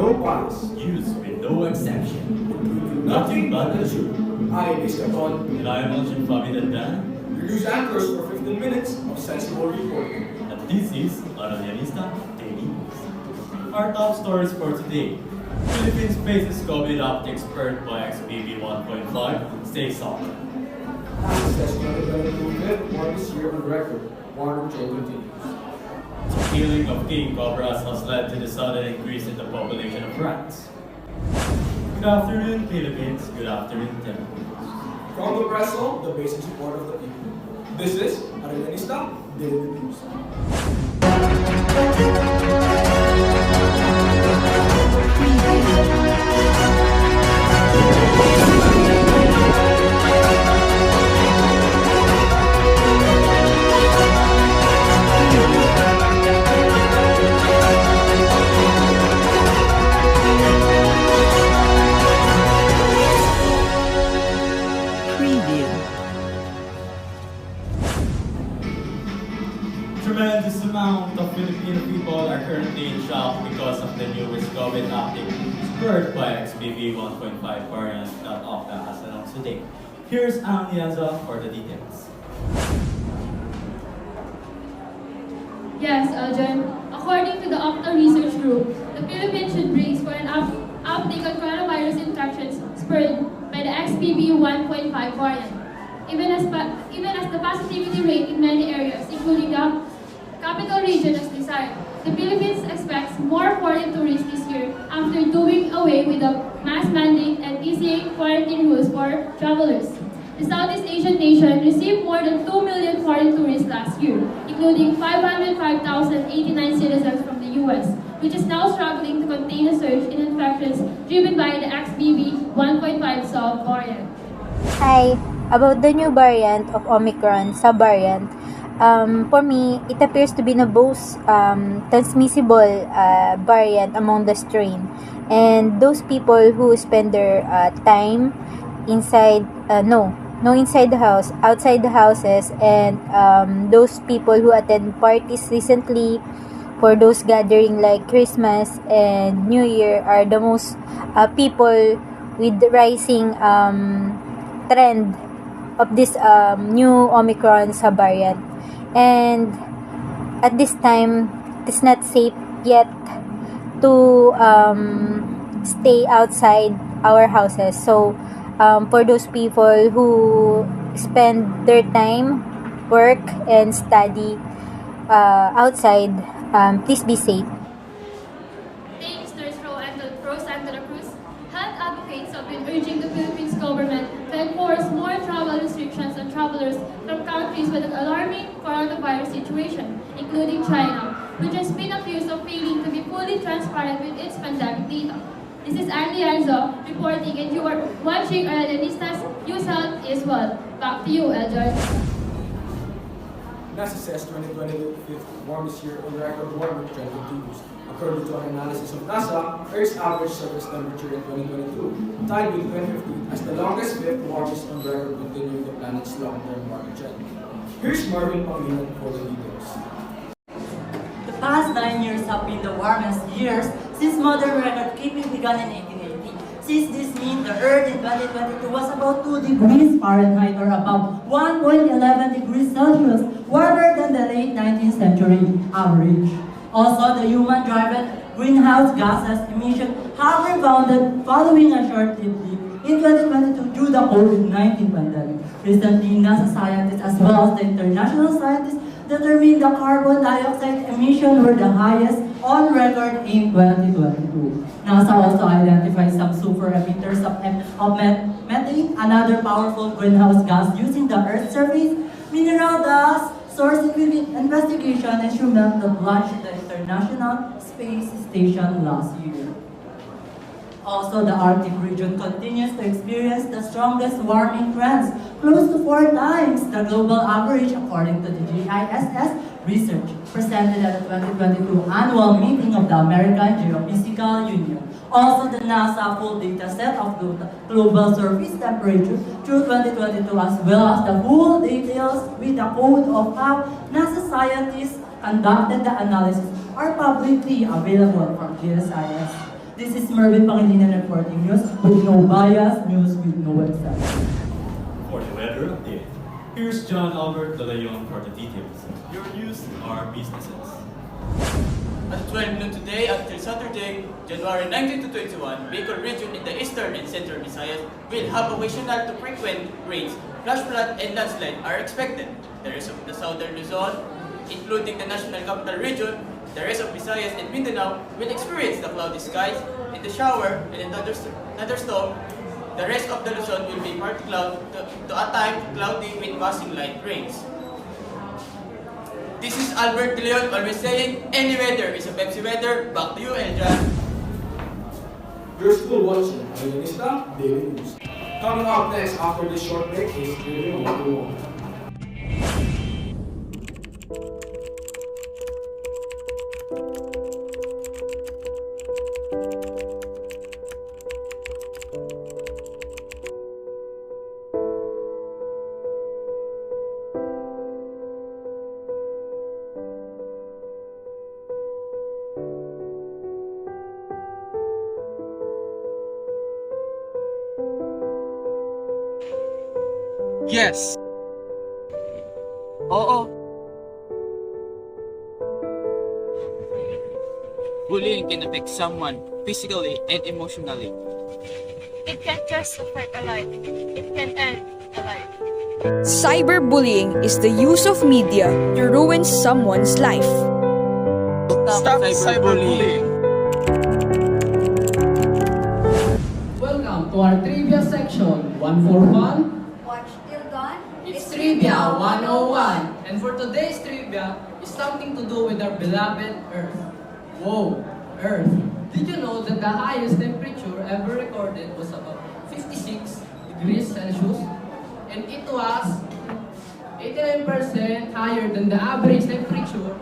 no bias. Used with no exception. Nothing but the truth. I am Iskaton. And I am Alchin Fabidandan. Your news anchors for 15 minutes of sensible reporting. And this is Aralianista Daily News. Our top stories for today. Philippines faces COVID uptick spurred by XBB 1.5. Stay soft. Access to the movement warmest year on record. Warmer trade continues. The killing of king cobras has led to the sudden increase in the population of rats. Good afternoon, Philippines. Good afternoon, Philippines. From the Brazil, the basic support of the people. This is Arellista Daily News. Tremendous amount of Filipino people are currently in shock because of the newest COVID uptick spurred by XBB 1.5 variant that Okta has announced today. Here's Ang Lianza for the details. Yes, Eljon. According to the Okta Research Group, the Philippines should brace for an uptick on coronavirus infections spurred by the XBB 1.5 variant. Even as the positivity rate in many areas, including the capital region, is desired, the Philippines expects more foreign tourists this year after doing away with the mask mandate and easing quarantine rules for travelers. The Southeast Asian nation received more than 2 million foreign tourists last year, including 505,089 citizens from the US, which is now struggling to contain a surge in infections driven by the XBB 1.5 subvariant. Hi, about the new variant of Omicron subvariant. For me, it appears to be the most transmissible variant among the strain. And those people who spend their time inside, inside the house, outside the houses, and those people who attend parties recently for those gathering like Christmas and New Year are the most people with the rising trend of this new Omicron subvariant. And at this time, it's not safe yet to stay outside our houses. So, for those people who spend their time, work, and study outside, please be safe. Thanks, Nurse Rosanda Cruz. Health advocates have been urging the Philippines government to enforce more travel restrictions on travelers from countries with an alarming coronavirus situation, including China, which has been accused of failing to be fully transparent with its pandemic data. This is Andy Arzo reporting, and you are watching Aralianista's News Health is Well. Back to you, Eljon. NASA says 2022 fifth warmest year on record warmer trend continues. According to an analysis of NASA, Earth's average surface temperature in 2022 tied with 2015 as the longest fifth warmest on record, continuing the planet's long-term warming trend. Here's Marvin Pangilinan for the details. The past 9 years have been the warmest years since modern record keeping began in 1880. Since this means the Earth in 2022 was about 2 degrees Fahrenheit or above 1.11 degrees Celsius warmer than the late 19th century average. Also, the human-driven greenhouse gases emission have rebounded following a short dip in 2022 due to the COVID-19 pandemic. Recently, NASA scientists as well as the international scientists determined the carbon dioxide emission were the highest on record in 2022. NASA also identified some super emitters of methane, another powerful greenhouse gas using the Earth's surface, mineral dust, source investigation instrument that launched the International Space Station last year. Also, the Arctic region continues to experience the strongest warming trends, close to 4 times the global average according to the GISS research presented at the 2022 annual meeting of the American Geophysical Union. Also, the NASA full data set of global surface temperature through 2022, as well as the full details with the code of how NASA scientists conducted the analysis are publicly available from GSIS. This is Mervin Pangilinan reporting news with no bias, news with no website. For the weather update, here's John Albert De Leon for the details. Your news are businesses. At 12 noon today until Saturday, January 19 to 21, Bicol region in the eastern and central Visayas will have occasional to frequent rains. Flash flood and landslide are expected. The rest of the southern Luzon, including the National Capital Region, the rest of Visayas and Mindanao will experience the cloudy skies in the shower and in thunderstorm. The rest of the Luzon will be partly cloud to at times cloudy with passing light rains. This is Albert De Leon always saying, any weather is a Pepsi weather. Back to you, Eljan. You're still watching Ayanista Daily News. Coming up next after this short break is Review 101. Yes. Oo. Bullying can affect someone physically and emotionally. It can just affect a life. It can end a life. Cyberbullying is the use of media to ruin someone's life. Stop cyberbullying. Welcome to our trivia section. One for fun. Watch till dawn. It's Trivia 101. And for today's trivia is something to do with our beloved Earth. Whoa, Earth. Did you know that the highest temperature ever recorded was about 56 degrees Celsius? And it was 89% higher than the average temperature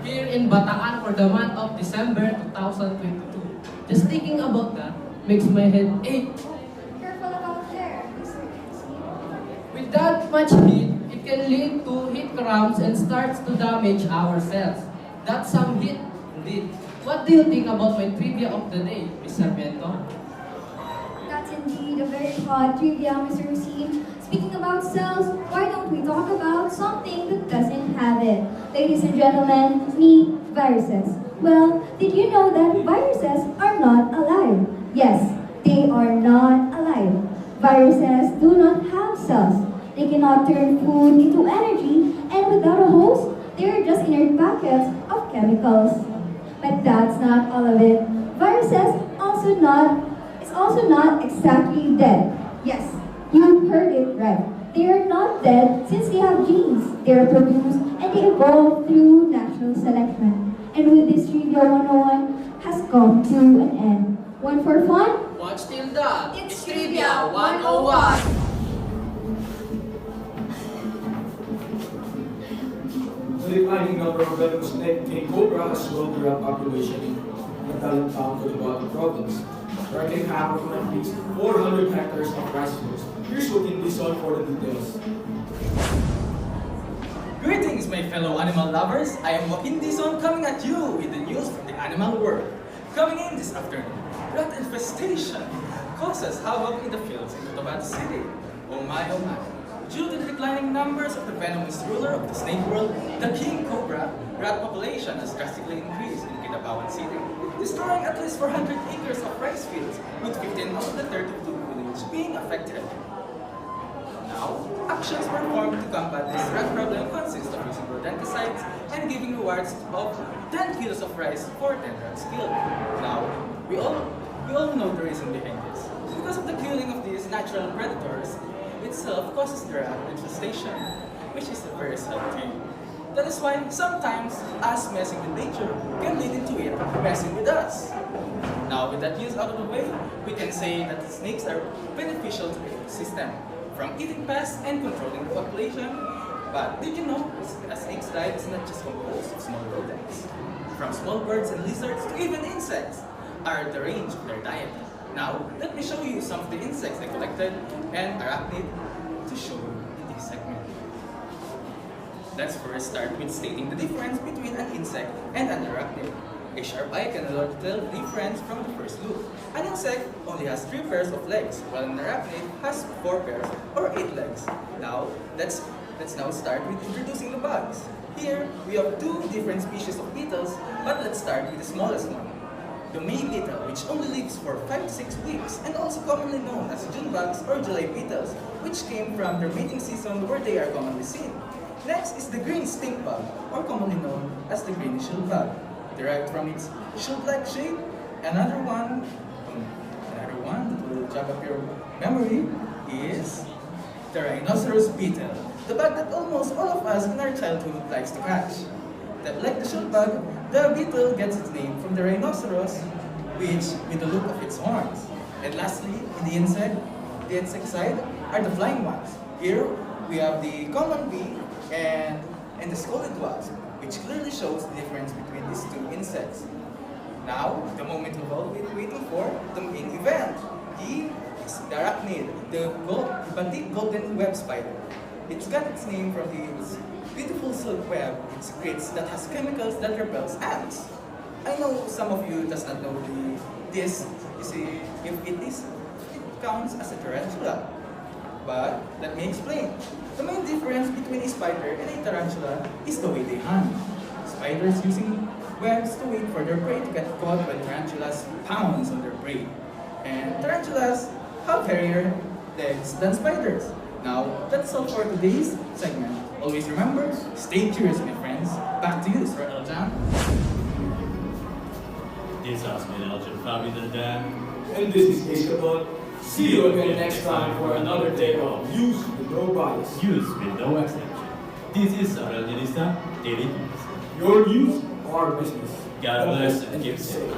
here in Bataan for the month of December 2022. Just thinking about that makes my head ache. Careful about there. With that much heat, it can lead to heat cramps and starts to damage our cells. That's some heat indeed. What do you think about my trivia of the day, Ms. Sarmiento? That's indeed a very hot trivia, Mr. Racine. Speaking about cells, why don't we talk about something that doesn't have it? Ladies and gentlemen, meet viruses. Well, did you know that viruses are not alive? Yes, they are not alive. Viruses do not have cells. They cannot turn food into energy, and without a host, they are just inert packets of chemicals. But that's not all of it. Viruses it's also not exactly dead. Yes, you heard it right. They are not dead since they have genes. They are produced and they evolve through natural selection. And with this Trivia 101 has come to an end. One for fun? Watch till that. It's Trivia Trivia 101. The declining number of venomous snake king cobra has slowed the rat population in Matalan town, Cotabato province, wrecking havoc on at least 400 hectares of rice fields. Here's Joaquin Dizon for the details. Greetings, my fellow animal lovers. I am Joaquin Dizon coming at you with the news from the animal world. Coming in this afternoon, rat infestation causes havoc in the fields in Cotabato City. Oh my, oh my. Due to the declining numbers of the venomous ruler of the snake world, the king cobra, rat population has drastically increased in Kidapawan City, destroying at least 400 acres of rice fields, with 15 out of the 32 villages being affected. Now, actions were formed to combat this rat problem consist of using rodenticides and giving rewards of 10 kilos of rice for 10 rats killed. Now, we all know the reason behind this. Because of the killing of these natural predators, itself causes the rat infestation, which is a very sad thing. That is why sometimes us messing with nature can lead into it messing with us. Now with that news out of the way, we can say that snakes are beneficial to the ecosystem, from eating pests and controlling the population. But did you know a snake's diet is not just composed of small rodents? From small birds and lizards to even insects are the range of their diet. Now, let me show you some of the insects I collected and arachnid to show you in this segment. Let's first start with stating the difference between an insect and an arachnid. A sharp eye can alert tell difference from the first look. An insect only has 3 pairs of legs, while an arachnid has 4 pairs or 8 legs. Now, let's now start with introducing the bugs. Here, we have 2 different species of beetles, but let's start with the smallest one. The May beetle, which only lives for 5 to 6 weeks, and also commonly known as June bugs or July beetles, which came from their mating season where they are commonly seen. Next is the green stink bug, or commonly known as the green shield bug, derived from its shield-like shape. Another one that will jog up your memory is the rhinoceros beetle, the bug that almost all of us in our childhood likes to catch. Like the shield bug, the beetle gets its name from the rhinoceros, which with the look of its horns. And lastly, in the insect side are the flying ones. Here we have the common bee and the scolded wasp, which clearly shows the difference between these 2 insects. Now, the moment we've all been waiting for, the main event. The arachnid, the Batik golden web spider. It's got its name from its beautiful silk web it secretes that has chemicals that repels ants. I know some of you does not know this. You see, if it counts as a tarantula. But let me explain. The main difference between a spider and a tarantula is the way they hunt. Spiders using webs to wait for their prey to get caught when tarantulas pounce on their prey. And tarantulas have hairier legs than spiders. Now, that's all for today's segment. Always remember, stay curious, my friends. Back to you, Sir Eljan. This has been Eljan Fabi Dan. And this is Ishkabot. See you again next time for another day of News with No Bias. News with no exception. This is Aurel Janista, Daily News. Your news, our business. God bless and keep safe.